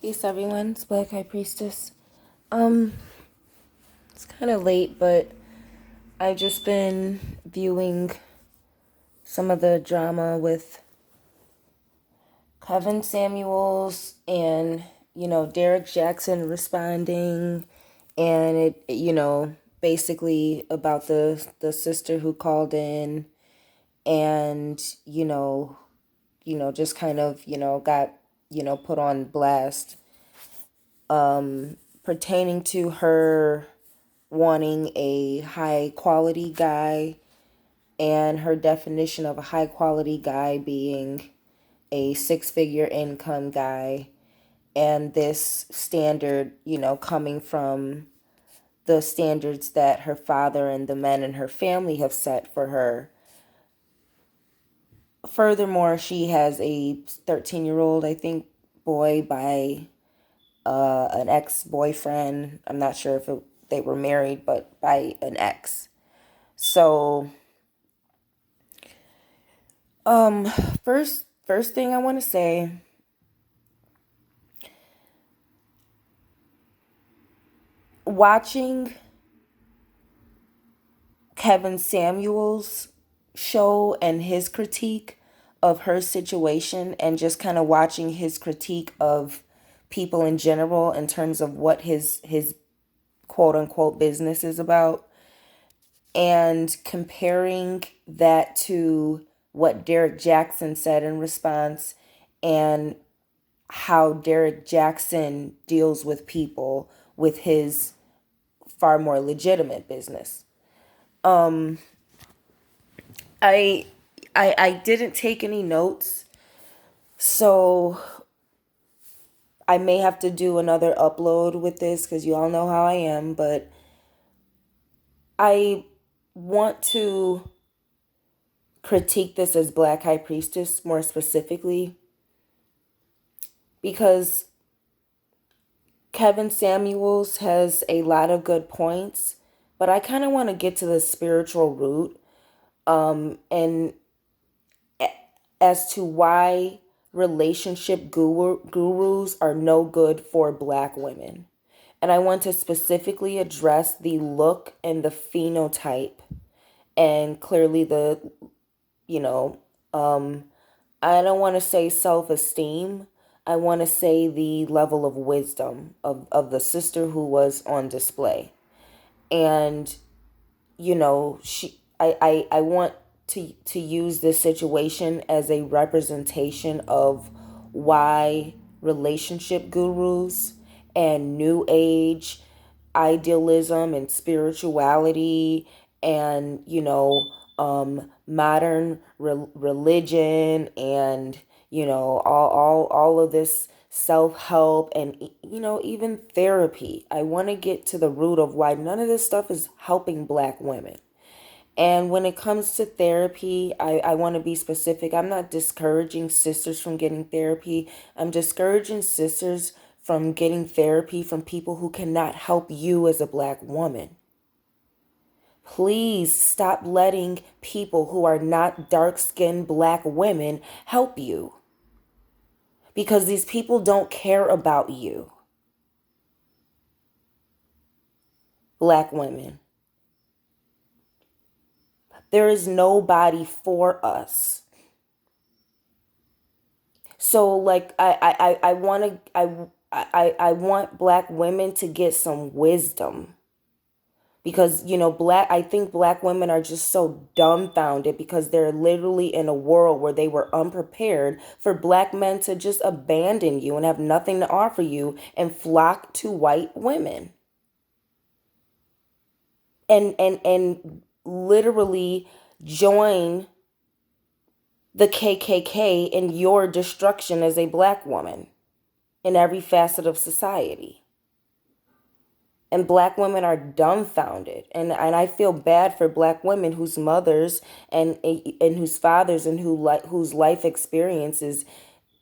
Peace, everyone. It's BlackHighPriestess. Um, it's kind of late, but I've just been viewing some of the drama with Kevin Samuels and, Derek Jackson responding, and basically about the sister who called in and, just kind of, got, put on blast, pertaining to her wanting a high quality guy, and her definition of a high quality guy being a six-figure income guy, and this standard, coming from the standards that her father and the men in her family have set for her. Furthermore, she has a 13-year-old, I think, boy by an ex-boyfriend. I'm not sure if they were married, but by an ex. So, um, first thing I want to say, watching Kevin Samuels' show and his critique of her situation, and just kind of watching his critique of people in general in terms of what his quote unquote business is about, and comparing that to what Derek Jackson said in response, and how Derek Jackson deals with people with his far more legitimate business. Um, I I didn't take any notes, so I may have to do another upload with this because you all know how I am, but I want to critique this as Black High Priestess more specifically, because Kevin Samuels has a lot of good points, but I kind of want to get to the spiritual root, and as to why relationship gurus are no good for Black women. And I want to specifically address the look and the phenotype, and clearly you know, um, I don't want to say self-esteem. I want to say the level of wisdom of the sister who was on display. And, I want to use this situation as a representation of why relationship gurus and new age idealism and spirituality, and modern religion, and all of this self-help, and even therapy. I want to get to the root of why none of this stuff is helping Black women. And when it comes to therapy, I want to be specific. I'm not discouraging sisters from getting therapy. I'm discouraging sisters from getting therapy from people who cannot help you as a Black woman. Please stop letting people who are not dark-skinned Black women help you, because these people don't care about you. Black women, there is nobody for us. So, like, I want to I want Black women to get some wisdom, because I think Black women are just so dumbfounded because they're literally in a world where they were unprepared for Black men to just abandon you and have nothing to offer you and flock to white women, and literally join the KKK in your destruction as a Black woman in every facet of society. And Black women are dumbfounded, and I feel bad for Black women whose mothers and whose fathers and whose life experiences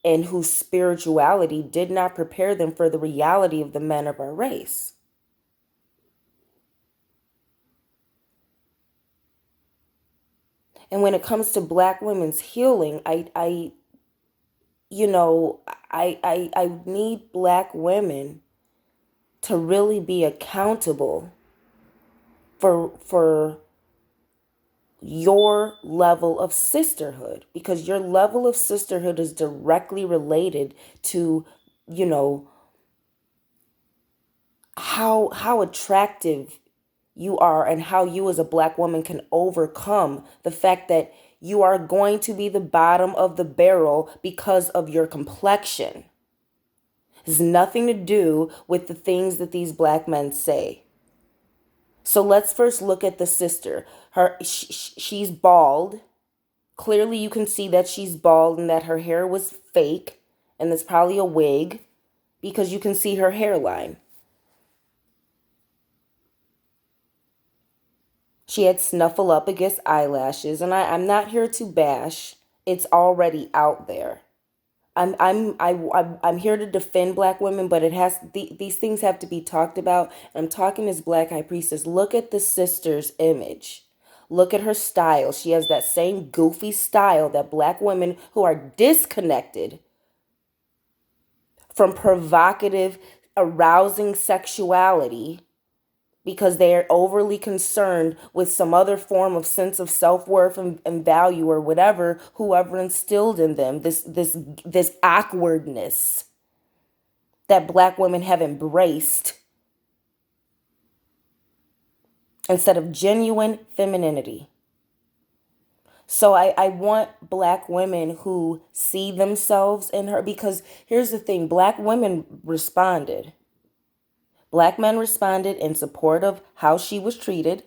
and whose spirituality did not prepare them for the reality of the men of our race. And when it comes to Black women's healing, I you know, I need black women to really be accountable for your level of sisterhood, because your level of sisterhood is directly related to, you know, how attractive you are and how you as a black woman can overcome the fact that you are going to be the bottom of the barrel because of your complexion. It has nothing to do with the things that these black men say. So let's first look at the sister. She's bald. Clearly you can see that she's bald and that her hair was fake, and it's probably a wig because you can see her hairline. She had snuffle up against eyelashes, and I'm not here to bash. It's already out there. I'm here to defend black women, but these things have to be talked about. And I'm talking as Black High Priestess. Look at the sister's image. Look at her style. She has that same goofy style that black women who are disconnected from provocative, arousing sexuality because they are overly concerned with some other form of sense of self-worth and value or whatever whoever instilled in them this awkwardness that black women have embraced instead of genuine femininity. So I want black women who see themselves in her, because here's the thing, black women responded. Black men responded in support of how she was treated.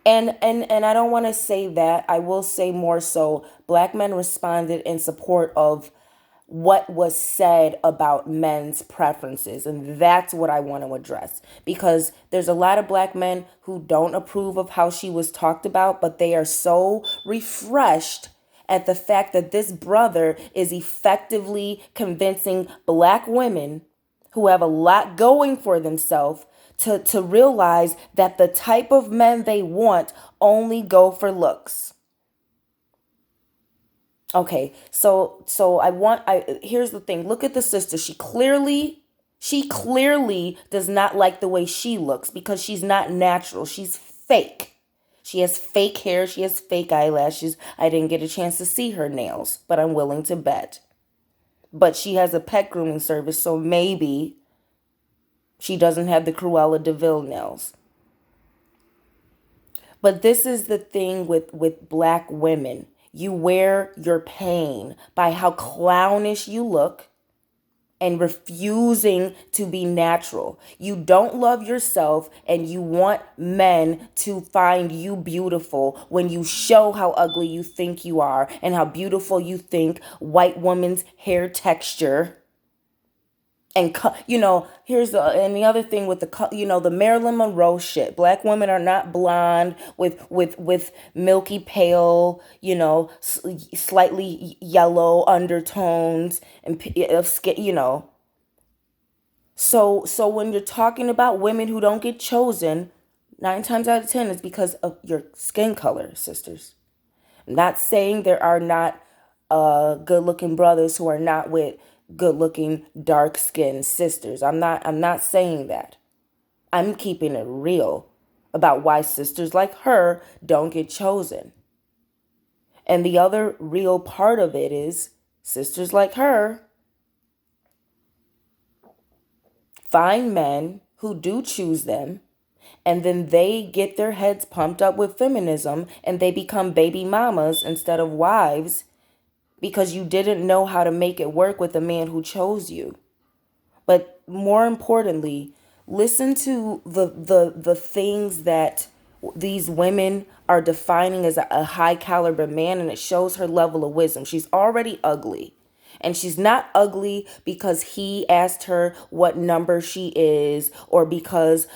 And I don't want to say that. I will say more so black men responded in support of what was said about men's preferences. And that's what I want to address, because there's a lot of black men who don't approve of how she was talked about, but they are so refreshed at the fact that this brother is effectively convincing black women who have a lot going for themselves to realize that the type of men they want only go for looks. Okay, so I here's the thing. Look at the sister. She clearly does not like the way she looks because she's not natural. She's fake. She has fake hair, she has fake eyelashes. I didn't get a chance to see her nails, but I'm willing to bet. But she has a pet grooming service, so maybe she doesn't have the Cruella de Vil nails. But this is the thing with black women. You wear your pain by how clownish you look and refusing to be natural. You don't love yourself and you want men to find you beautiful when you show how ugly you think you are and how beautiful you think white woman's hair texture. And here's the other thing with the Marilyn Monroe shit. Black women are not blonde with milky pale, slightly yellow undertones of skin. So when you're talking about women who don't get chosen, 9 times out of 10 it's because of your skin color, sisters. I'm not saying there are not good-looking brothers who are not with good-looking dark-skinned sisters. I'm not saying that. I'm keeping it real about why sisters like her don't get chosen. And the other real part of it is sisters like her find men who do choose them, and then they get their heads pumped up with feminism and they become baby mamas instead of wives because you didn't know how to make it work with a man who chose you. But more importantly, listen to the things that these women are defining as a high caliber man, and it shows her level of wisdom. She's already ugly. And she's not ugly because he asked her what number she is, or because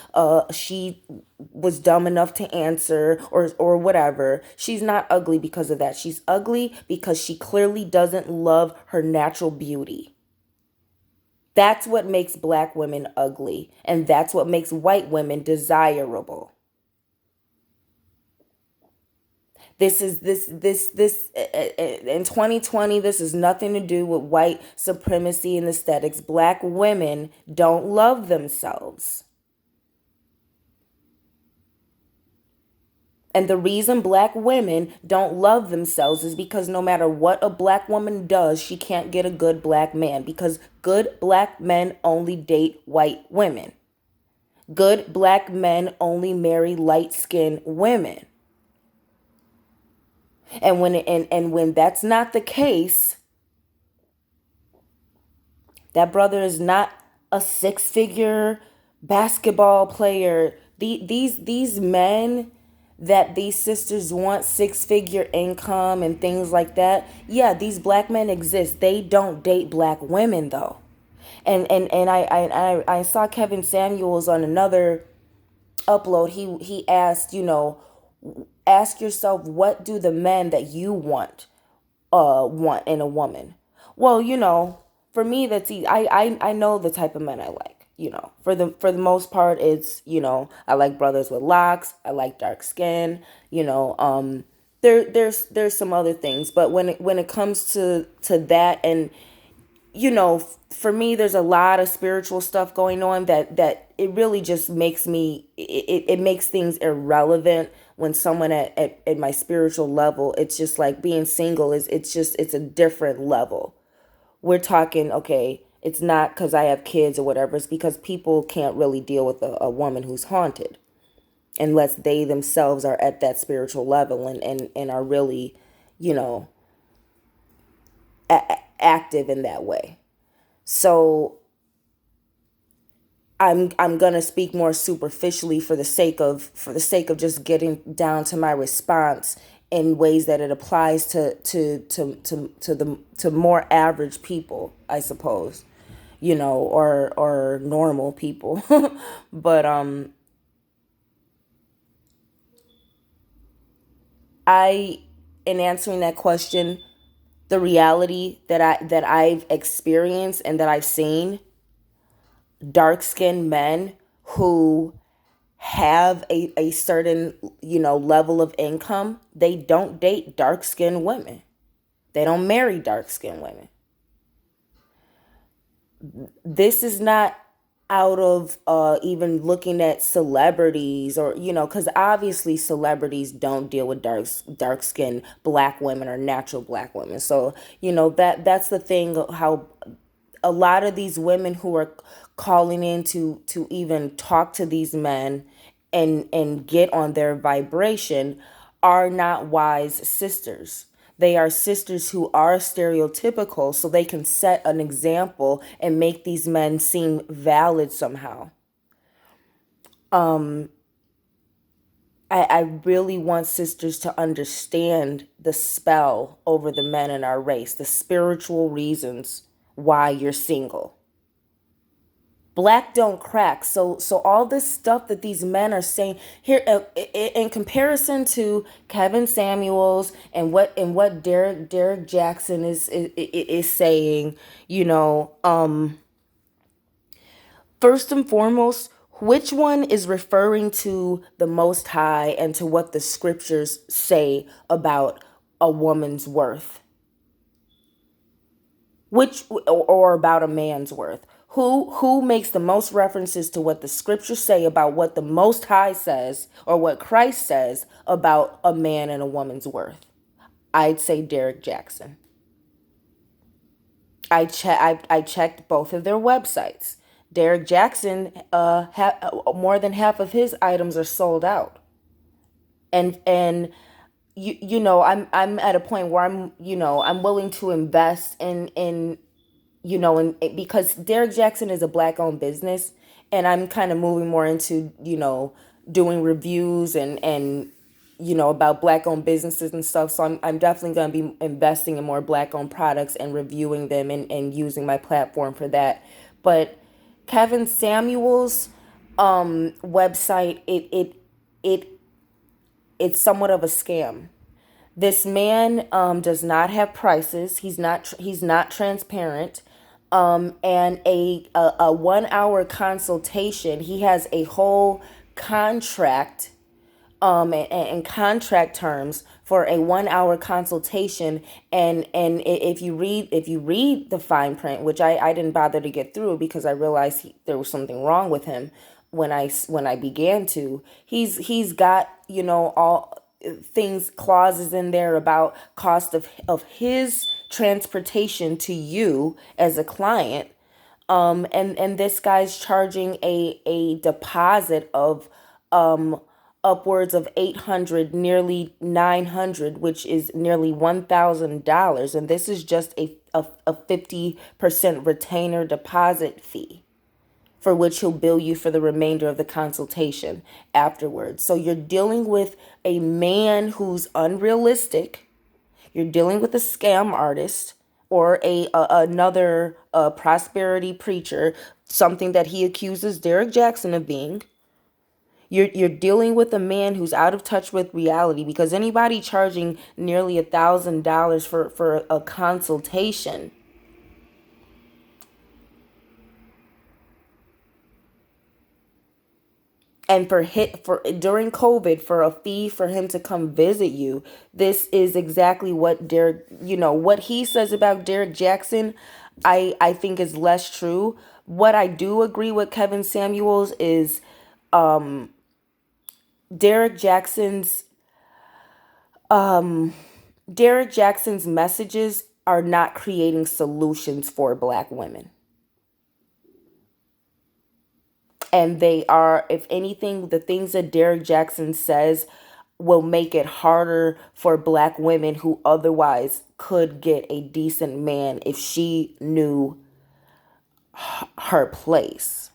she was dumb enough to answer, or whatever. She's not ugly because of that. She's ugly because she clearly doesn't love her natural beauty. That's what makes black women ugly, and that's what makes white women desirable. In 2020, this has nothing to do with white supremacy and aesthetics. Black women don't love themselves. And the reason black women don't love themselves is because no matter what a black woman does, she can't get a good black man, because good black men only date white women. Good black men only marry light-skinned women. And when that's not the case, that brother is not a six-figure basketball player. These men that these sisters want six-figure income and things like that. Yeah, these black men exist. They don't date black women though. And I saw Kevin Samuels on another upload. He asked, ask yourself, what do the men that you want in a woman? Well, for me, that's easy. I know the type of men I like. For the most part, it's, I like brothers with locks. I like dark skin. There's some other things, but when it comes to that, and for me, there's a lot of spiritual stuff going on that it really just makes it makes things irrelevant when someone at my spiritual level. It's just like being single it's a different level. We're talking, okay, it's not because I have kids or whatever. It's because people can't really deal with a woman who's haunted unless they themselves are at that spiritual level and are really, you know, active in that way. So I'm gonna speak more superficially for the sake of just getting down to my response in ways that it applies to more average people, I suppose, or normal people. But I in answering that question, the reality that I've experienced and that I've seen, dark skinned men who have a certain, level of income, they don't date dark skinned women. They don't marry dark skinned women. This is not out of even looking at celebrities, or because obviously celebrities don't deal with dark skinned black women or natural black women. So that's the thing, how a lot of these women who are calling in to even talk to these men and get on their vibration are not wise sisters. They are sisters who are stereotypical so they can set an example and make these men seem valid somehow. I really want sisters to understand the spell over the men in our race, the spiritual reasons why you're single. Black don't crack. So all this stuff that these men are saying here, in comparison to Kevin Samuels and what Derek Jackson is saying, first and foremost, which one is referring to the Most High and to what the scriptures say about a woman's worth? Which, or about a man's worth? Who makes the most references to what the scriptures say about what the Most High says, or what Christ says about a man and a woman's worth? I'd say Derek Jackson. I checked both of their websites. Derek Jackson, more than half of his items are sold out. And I'm at a point where I'm willing to invest in because Derek Jackson is a black owned business, and I'm kind of moving more into, doing reviews and about black owned businesses and stuff. So I'm definitely going to be investing in more black owned products and reviewing them and using my platform for that. But Kevin Samuel's website, it it's somewhat of a scam. This man does not have prices. He's not transparent. And a 1 hour consultation. He has a whole contract and contract terms for a 1 hour consultation. And if you read the fine print, which I didn't bother to get through because I realized there was something wrong with him when I began to. He's got, all things, clauses in there about cost of his transportation to you as a client. And this guy's charging a deposit of upwards of 800, nearly 900, which is nearly $1,000. And this is just a 50% retainer deposit fee, for which he'll bill you for the remainder of the consultation afterwards. So you're dealing with a man who's unrealistic. You're dealing with a scam artist, or another prosperity preacher, something that he accuses Derek Jackson of being. You're dealing with a man who's out of touch with reality, because anybody charging nearly $1,000 for a consultation, and for during COVID, for a fee for him to come visit you. This is exactly what Derek, what he says about Derek Jackson, I think is less true. What I do agree with Kevin Samuels is Derek Jackson's Derek Jackson's messages are not creating solutions for black women. And they are, if anything, the things that Derek Jackson says will make it harder for black women who otherwise could get a decent man if she knew her place.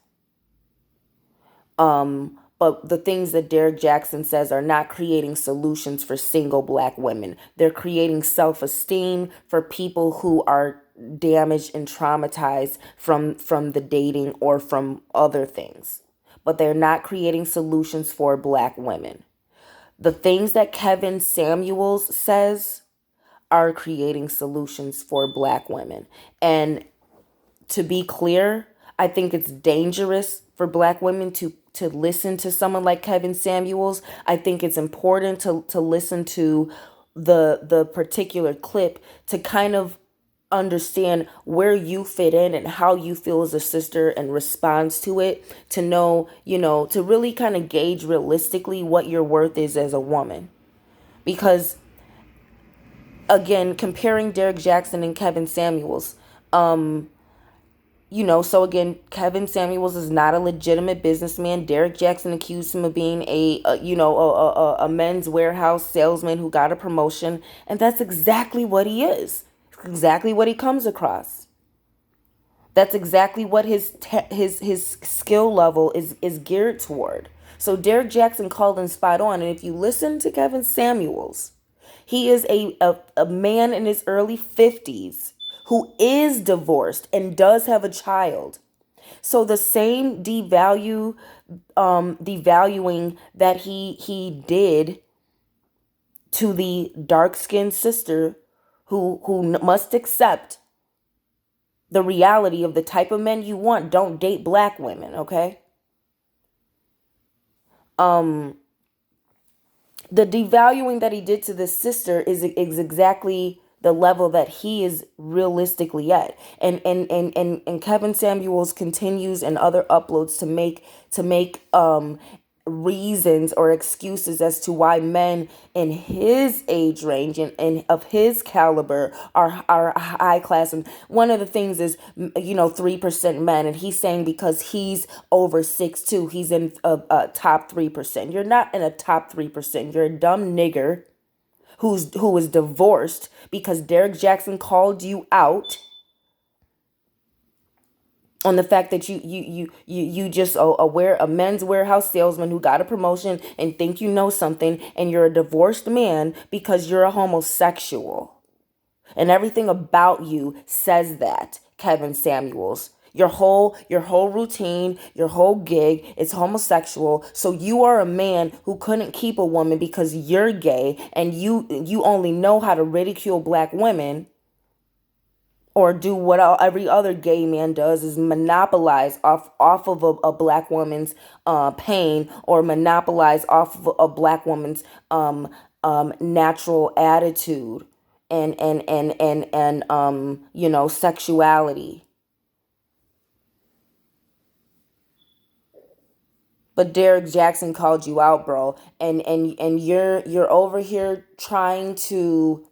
But the things that Derek Jackson says are not creating solutions for single black women. They're creating self-esteem for people who are damaged and traumatized from the dating or from other things. But they're not creating solutions for black women. The things that Kevin Samuels says are creating solutions for black women. And to be clear, I think it's dangerous for black women to listen to someone like Kevin Samuels. I think it's important to listen to the particular clip to kind of understand where you fit in and how you feel as a sister and responds to it, to know, to really kind of gauge realistically what your worth is as a woman. Because again, comparing Derek Jackson and Kevin Samuels, so again, Kevin Samuels is not a legitimate businessman. Derek Jackson accused him of being a men's warehouse salesman who got a promotion, and that's exactly what he is. Exactly what he comes across. That's exactly what his skill level is geared toward. So Derek Jackson called him spot on, and if you listen to Kevin Samuels, he is a man in his early 50s who is divorced and does have a child. So the same devaluing that he did to the dark-skinned sister who must accept the reality of the type of men you want. Don't date black women, okay? The devaluing that he did to this sister is exactly the level that he is realistically at. And Kevin Samuels continues in other uploads to make reasons or excuses as to why men in his age range and of his caliber are high class. And one of the things is 3% men, and he's saying because he's over 6'2", he's in a top 3%. You're not in a top 3%. You're a dumb nigger who was divorced because Derek Jackson called you out on the fact that you just a men's warehouse salesman who got a promotion and think you know something, and you're a divorced man because you're a homosexual. And everything about you says that, Kevin Samuels. Your whole routine, your whole gig is homosexual. So you are a man who couldn't keep a woman because you're gay, and you only know how to ridicule black women, or do what every other gay man does, is monopolize off of a black woman's pain, or monopolize off of a black woman's natural attitude and sexuality. But Derek Jackson called you out, bro, and you're over here trying to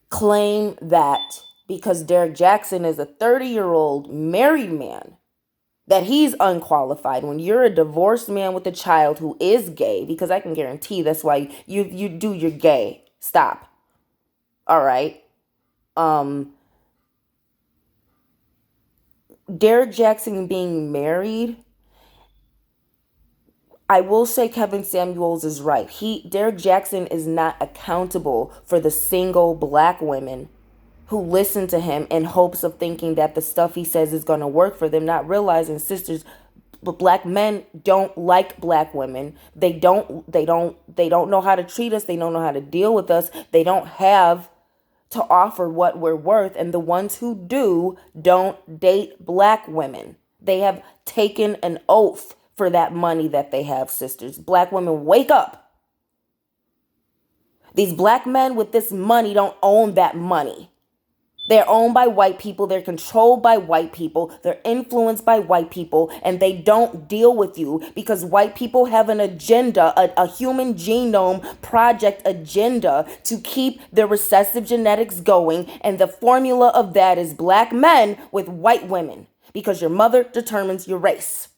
claim that because Derek Jackson is a 30-year-old married man that he's unqualified when you're a divorced man with a child who is gay, because I can guarantee that's why you're gay. Stop. All right. Um Derek Jackson being married, I will say Kevin Samuels is right. Derek Jackson is not accountable for the single black women who listen to him in hopes of thinking that the stuff he says is going to work for them, not realizing, sisters, black men don't like black women. They don't know how to treat us. They don't know how to deal with us. They don't have to offer what we're worth, and the ones who do don't date black women. They have taken an oath for that money that they have, sisters. Black women, wake up. These black men with this money don't own that money. They're owned by white people. They're controlled by white people. They're influenced by white people. And they don't deal with you because white people have an agenda, a human genome project agenda to keep their recessive genetics going. And the formula of that is black men with white women, because your mother determines your race.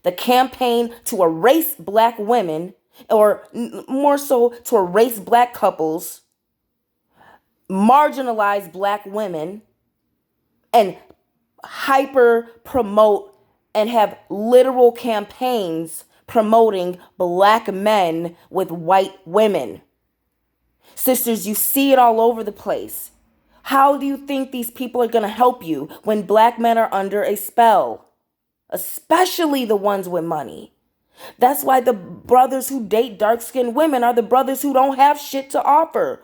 The campaign to erase black women, or more so to erase black couples, marginalize black women, and hyper promote and have literal campaigns promoting black men with white women. Sisters, you see it all over the place. How do you think these people are going to help you when black men are under a spell? Especially the ones with money. That's why the brothers who date dark-skinned women are the brothers who don't have shit to offer.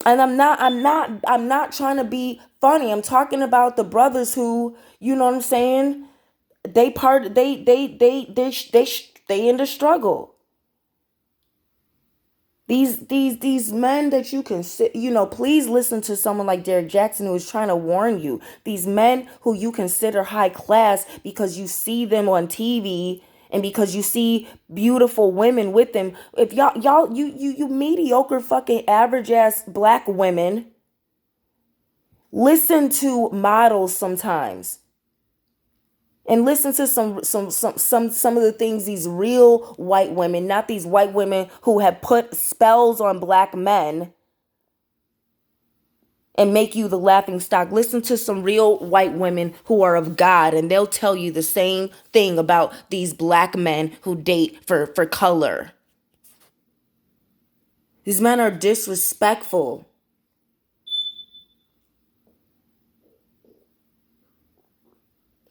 And I'm not trying to be funny. I'm talking about the brothers who, you know what I'm saying? They in the struggle. These men that you can, please listen to someone like Derek Jackson who is trying to warn you. These men who you consider high class because you see them on TV and because you see beautiful women with them. If you mediocre fucking average ass black women, listen to models sometimes. And listen to some of the things these real white women, not these white women who have put spells on black men and make you the laughing stock. Listen to some real white women who are of God, and they'll tell you the same thing about these black men who date for color. These men are disrespectful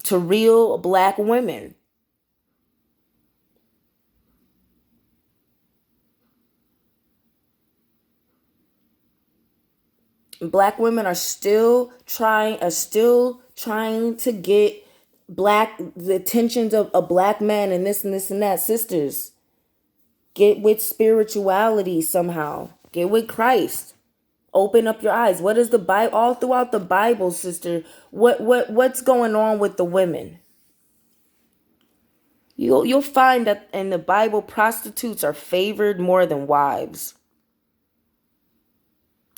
to real black women. Black women are still trying to get the attentions of a black man and this and this and that. Sisters, get with spirituality somehow. Get with Christ. Open up your eyes. What is the Bible? All throughout the Bible, sister, what's going on with the women? You'll find that in the Bible, prostitutes are favored more than wives.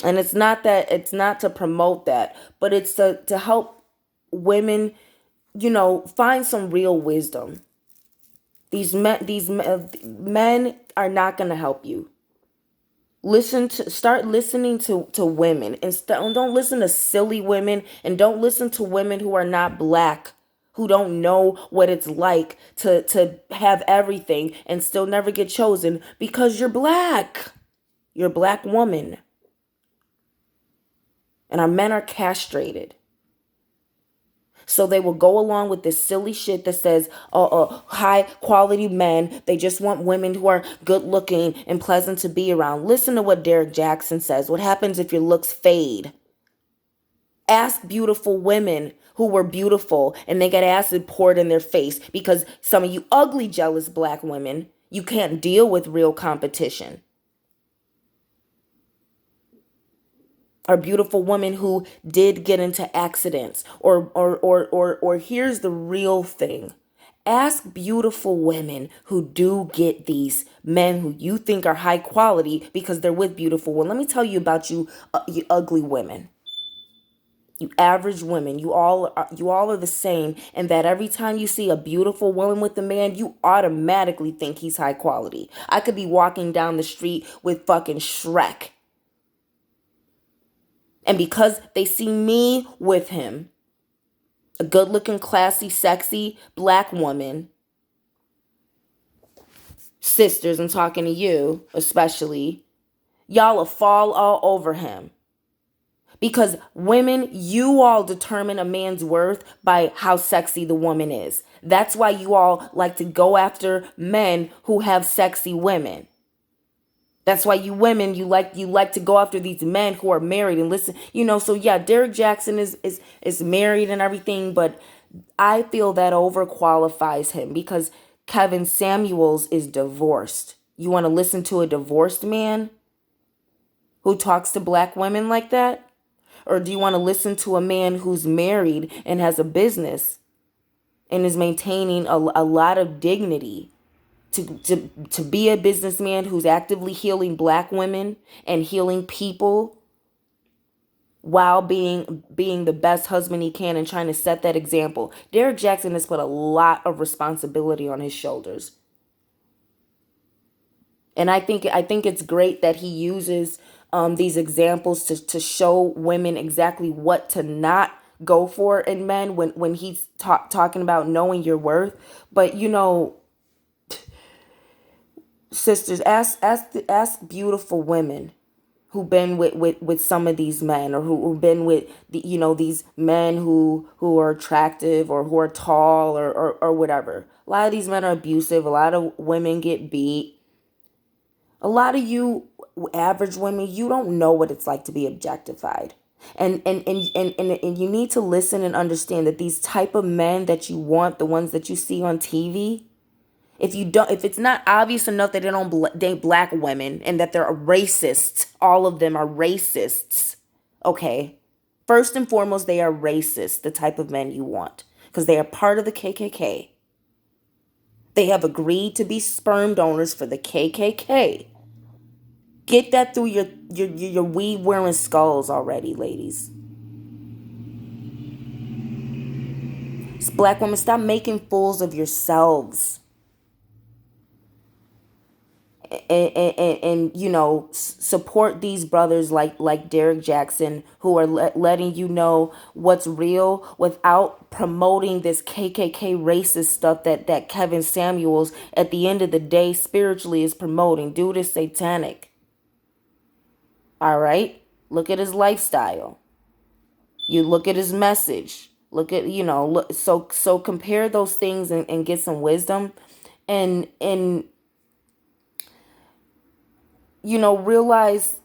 And it's not to promote that, but it's to help women, find some real wisdom. These men are not going to help you. Start listening to women, and don't listen to silly women, and don't listen to women who are not black, who don't know what it's like to have everything and still never get chosen because you're black. You're a black woman. And our men are castrated. So they will go along with this silly shit that says, high quality men. They just want women who are good looking and pleasant to be around. Listen to what Derek Jackson says. What happens if your looks fade? Ask beautiful women who were beautiful and they got acid poured in their face because some of you ugly, jealous black women, You can't deal with real competition. Or beautiful women who did get into accidents, or here's the real thing. Ask beautiful women who do get these men who you think are high quality because they're with beautiful women. Let me tell you about you ugly women. You average women, you all are the same, and that every time you see a beautiful woman with a man, you automatically think he's high quality. I could be walking down the street with fucking Shrek, and because they see me with him, a good looking, classy, sexy black woman, sisters, I'm talking to you especially, y'all will fall all over him. Because women, you all determine a man's worth by how sexy the woman is. That's why you all like to go after men who have sexy women. That's why you women, you like to go after these men who are married and listen, so yeah, Derek Jackson is married and everything, but I feel that overqualifies him because Kevin Samuels is divorced. You want to listen to a divorced man who talks to black women like that? Or do you want to listen to a man who's married and has a business and is maintaining a lot of dignity to be a businessman who's actively healing black women and healing people while being the best husband he can and trying to set that example? Derek Jackson has put a lot of responsibility on his shoulders. And I think it's great that he uses these examples to show women exactly what to not go for in men when he's talking about knowing your worth. But sisters, ask beautiful women who've been with some of these men, or who've been with these men who are attractive or who are tall, or whatever. A lot of these men are abusive. A lot of women get beat. A lot of you average women, you don't know what it's like to be objectified. And you need to listen and understand that these type of men that you want, the ones that you see on TV, if it's not obvious enough that they don't date black women and that they're racists, all of them are racists. Okay. First and foremost, they are racist, the type of men you want, because they are part of the KKK. They have agreed to be sperm donors for the KKK. Get that through your weave wearing skulls already, ladies. Black women, stop making fools of yourselves. And support these brothers like Derek Jackson, who are letting you know what's real without promoting this KKK racist stuff that Kevin Samuels at the end of the day spiritually is promoting. Dude is satanic. All right, look at his lifestyle. You look at his message. Look at look, so compare those things and get some wisdom, and realize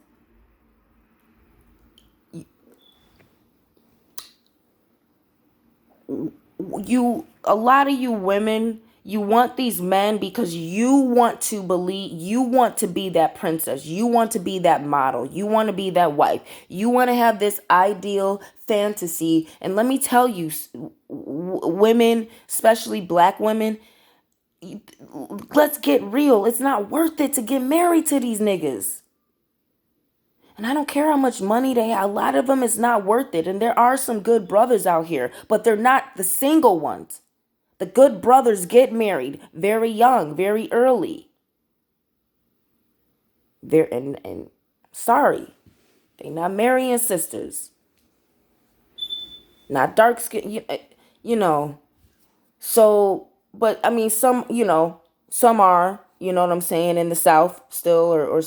a lot of you women, you want these men because you want to believe, you want to be that princess, you want to be that model, you want to be that wife, you want to have this ideal fantasy. And let me tell you, women, especially black women, let's get real, it's not worth it to get married to these niggas. And I don't care how much money they have, a lot of them is not worth it. And there are some good brothers out here, but they're not the single ones. The good brothers get married very young, very early. And sorry, they not marrying sisters, not dark skin, you know. So, but I mean, some are, you know what I'm saying, in the South still, or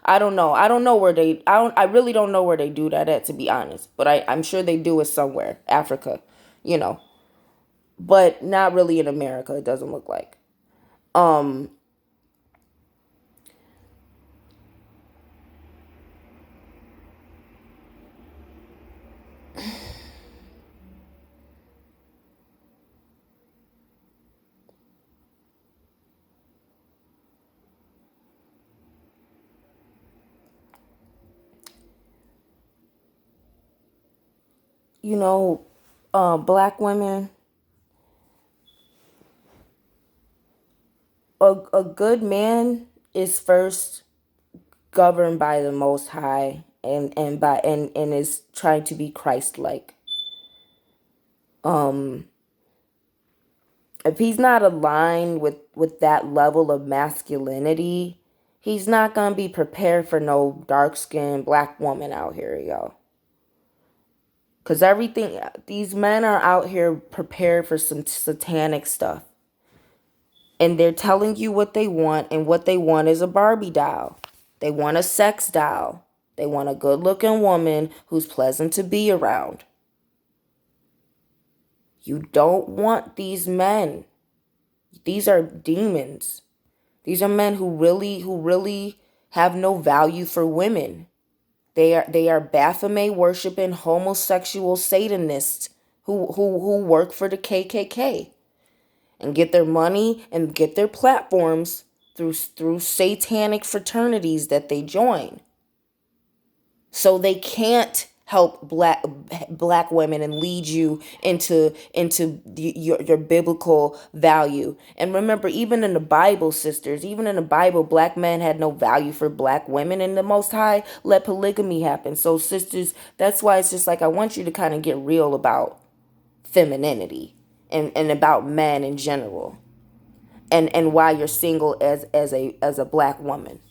I don't know. I don't know where they, I really don't know where they do that at, to be honest. But I'm sure they do it somewhere, Africa, you know, but not really in America. It doesn't look like. Um, you know, black women, a good man is first governed by the Most High and is trying to be Christ-like. If he's not aligned with that level of masculinity, he's not gonna be prepared for no dark-skinned black woman out here, yo. Cause everything, these men are out here prepared for some satanic stuff. And they're telling you what they want, and what they want is a Barbie doll. They want a sex doll. They want a good looking woman who's pleasant to be around. You don't want these men. These are demons. These are men who really have no value for women. They are Baphomet worshiping homosexual Satanists who work for the KKK and get their money and get their platforms through satanic fraternities that they join. So they can't help black women and lead you into your biblical value. And remember, even in the Bible, sisters, even in the Bible, black men had no value for black women, and the Most High let polygamy happen. So sisters, that's why it's just like I want you to kind of get real about femininity and about men in general, and why you're single as a black woman.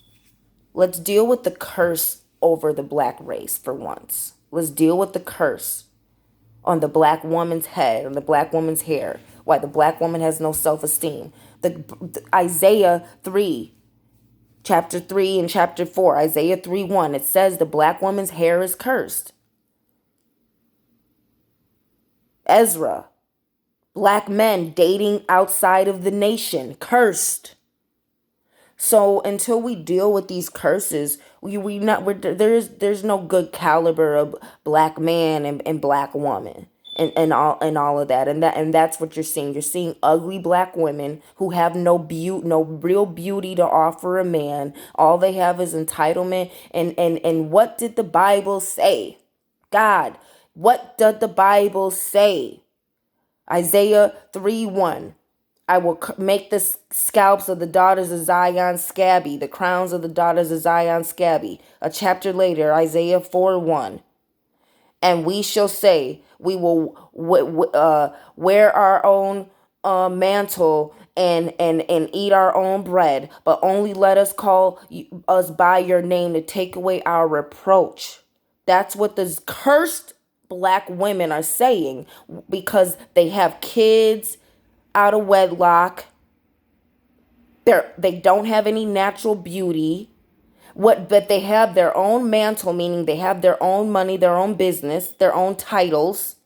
Let's deal with the curse over the black race for once. Let's deal with the curse on the black woman's head, on the black woman's hair, why the black woman has no self-esteem. The Isaiah 3, chapter 3 and chapter 4, Isaiah 3:1, it says the black woman's hair is cursed. Ezra, black men dating outside of the nation, cursed. So until we deal with these curses, there's no good caliber of black man and black woman and all of that, and that's what you're seeing. You're seeing ugly black women who have no real beauty to offer a man. All they have is entitlement. And what did the Bible say? God, what did the Bible say? Isaiah 3:1. I will make the scalps of the daughters of Zion scabby, the crowns of the daughters of Zion scabby. A chapter later, Isaiah 4:1. And we shall say, we will wear our own mantle and eat our own bread, but only let us call us by your name to take away our reproach. That's what the cursed black women are saying, because they have kids out of wedlock. They don't have any natural beauty. But they have their own mantle, meaning they have their own money, their own business, their own titles,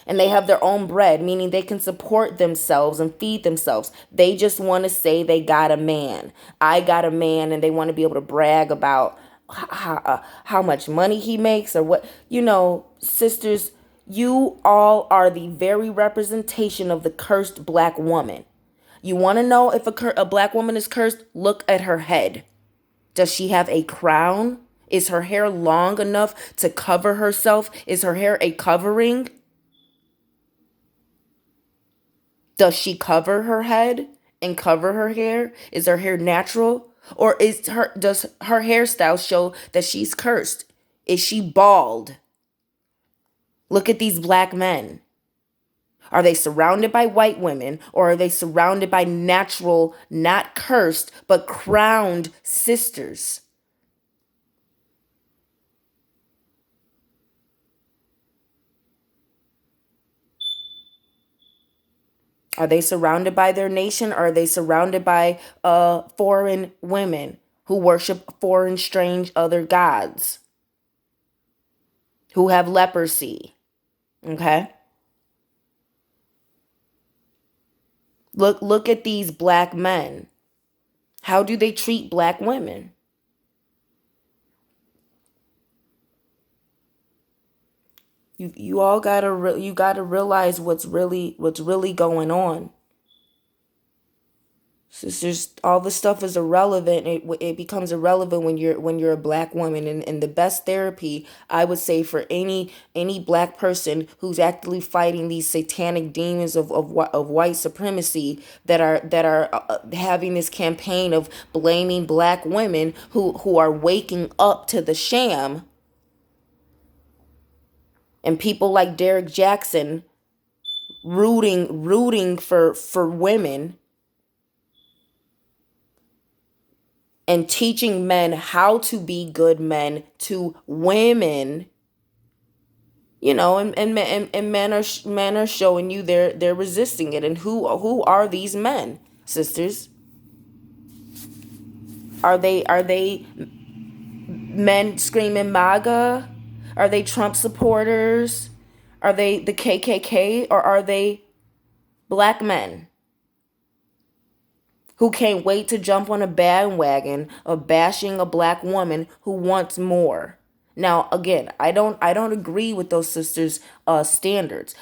and they have their own bread, meaning they can support themselves and feed themselves. They just want to say they got a man. I got a man, and they want to be able to brag about how much money he makes or what. Sisters, you all are the very representation of the cursed black woman. You want to know if a black woman is cursed? Look at her head. Does she have a crown? Is her hair long enough to cover herself? Is her hair a covering? Does she cover her head and cover her hair? Is her hair natural? Or does her hairstyle show that she's cursed? Is she bald? Look at these black men. Are they surrounded by white women, or are they surrounded by natural, not cursed, but crowned sisters? Are they surrounded by their nation, or are they surrounded by foreign women who worship foreign, strange other gods, who have leprosy? Okay? Look at these black men. How do they treat black women? You all gotta realize what's really going on. Sisters, all this stuff is irrelevant. It becomes irrelevant when you're a black woman, and the best therapy I would say for any black person who's actively fighting these satanic demons of white supremacy that are having this campaign of blaming black women who are waking up to the sham, and people like Derek Jackson rooting for women and teaching men how to be good men to women, and men are showing you they're resisting it. And who are these men, sisters? Are they men screaming MAGA? Are they Trump supporters? Are they the KKK, or are they black men who can't wait to jump on a bandwagon of bashing a black woman who wants more? Now, again, I don't agree with those sisters' standards.